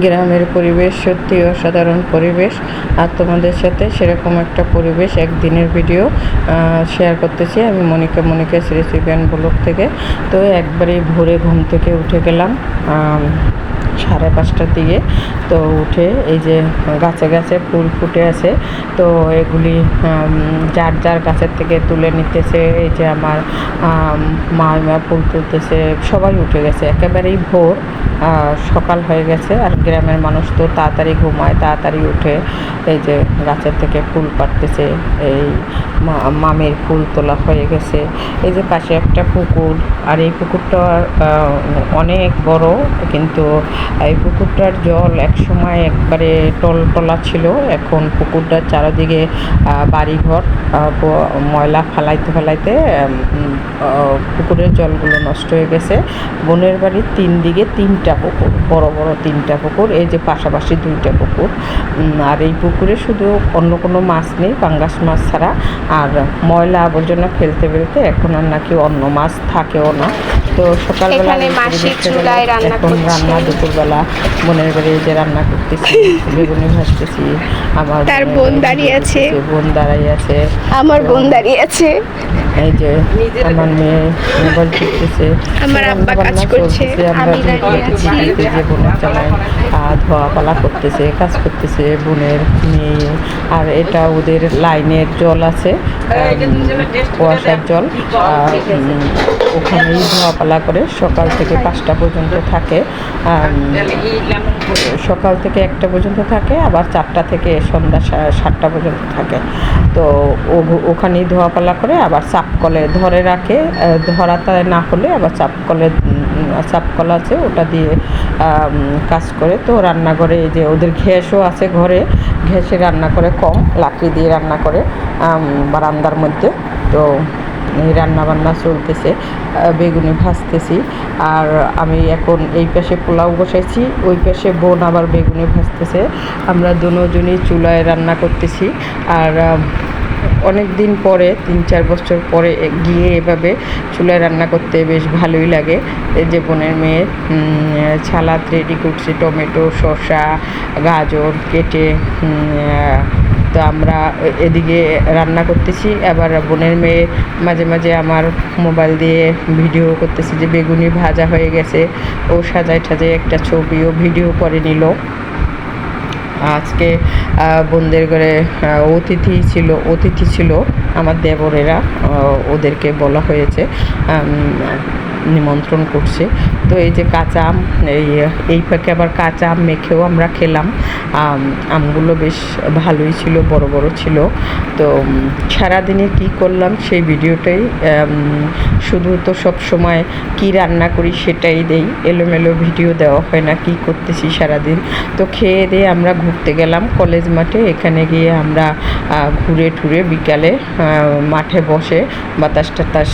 গ্রামের পরিবেশ সত্যি অসাধারণ পরিবেশ। আর তোমাদের সাথে সেরকম একটা পরিবেশ একদিনের ভিডিও শেয়ার করতেছি আমি মনিকা শ্রীশ্রীব্যান ব্লগ থেকে। তো একবারেই ভোরে ঘুম থেকে উঠে গেলাম 5:30টার দিকে। তো উঠে এই যে গাছে গাছে ফুল ফুটে আছে, তো এগুলি যার যার গাছের থেকে তুলে নিতেছে। এই যে আমার মা ফুল তুলতেছে, সবাই উঠে গেছে, একেবারেই ভোর সকাল হয়ে গেছে। আর গ্রামের মানুষ তো তাড়াতাড়ি ঘুমায়, তাড়াতাড়ি উঠে এই যে গাছের থেকে ফুল পাড়তেছে। এই মামের ফুল তোলা হয়ে গেছে। এই যে পাশে একটা পুকুর, আর এই পুকুরটা অনেক বড়, কিন্তু এই পুকুরটার জল একসময় একবারে টলটলা ছিল। এখন পুকুরটার চারিদিকে বাড়িঘর, ময়লা ফেলাইতে পুকুরের জলগুলো নষ্ট হয়ে গেছে। বোনের বাড়ির 3 দিকে 3টা পুকুর, বড় বড় 3টা পুকুর, এই যে পাশাপাশি 2টা পুকুর। আর এই পুকুরে শুধু অন্য কোনো মাছ নেই, পাঙ্গাস মাছ ছাড়া। আর ময়লা আবর্জনা ফেলতে এখন আর নাকি অন্য মাছ থাকেও না। তো সকালবেলা এখন রান্না, দুপুরবেলা বোনের বাড়ি যে রান্না করতেছি, বেগুনি ভাজতেছি। আমার বোন দাঁড়িয়ে আছে, আমার বোন দাঁড়িয়ে আছে। এই যে আমার মেয়ে মোবাইল টিপতেছে, আমার আব্বা কাজ করছে, আমি দাঁড়িয়ে আছি। যে বোনের জামাই ধোয়া পালা করতেছে, কাজ করতেছে বোনের মেয়ে। আর এটা ওদের লাইনের জল আছে, কুয়াশার জল, ওখানেই ধোয়া পালা করে সকাল থেকে 5টা পর্যন্ত থাকে। সকাল থেকে 1টা পর্যন্ত থাকে, আবার 4টা থেকে সন্ধ্যা 7টা পর্যন্ত থাকে। তো ওখানেই ধোয়া পালা করে, আবার চাপ কলে ধরে রাখে। ধরাতে না হলে আবার চাপ কল আছে, ওটা দিয়ে কাজ করে। তো রান্নাঘরে এই যে ওদের গ্যাসও আছে, ঘরে গ্যাসে রান্না করে, কম লাকড়ি দিয়ে রান্না করে বারান্দার মধ্যে। তো এই রান্নাবান্না চলতেছে, বেগুনি ভাজতেছি। আর আমি এখন এই পাশে পোলাও বসাইছি, ওই পাশে বোন আবার বেগুনি ভাজতেছে। আমরা দুজনই চুলায় রান্না করতেছি। আর অনেক দিন পরে, 3-4 বছর পরে গিয়ে এভাবে চুলায় রান্না করতে বেশ ভালোই লাগে। এই যে বোনের মেয়ে সালাদ রেডি করছে, টমেটো, শসা, গাজর কেটে। তো আমরা এদিকে রান্না করতেছি, আবার বোনের মেয়ে মাঝে মাঝে আমার মোবাইল দিয়ে ভিডিও করতেছি যে বেগুনি ভাজা হয়ে গেছে। ও সাজায় একটা ছবিও ভিডিও করে নিল। আজকে বোনদের ঘরে অতিথি ছিল আমার দেবরেরা, ওদেরকে বলা হয়েছে, নিমন্ত্রণ করছে। তো এই যে কাঁচা আম, এই ফাঁকে আবার কাঁচা আম মেখেও আমরা খেলাম। আমগুলো বেশ ভালোই ছিল, বড় বড় ছিল। তো সারাদিনে কি করলাম সেই ভিডিওটাই, শুধু তো সব সময় কি রান্না করি সেটাই দেই, এলোমেলো ভিডিও দেওয়া হয় না কি করতেছি সারাদিন। তো খেয়ে দিয়ে আমরা ঘুরতে গেলাম কলেজ মাঠে। এখানে গিয়ে আমরা ঘুরে টুরে বিকালে মাঠে বসে বাতাস টাতাস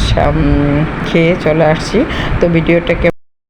খেয়ে চলে আসছি। তো ভিডিওটা কেমন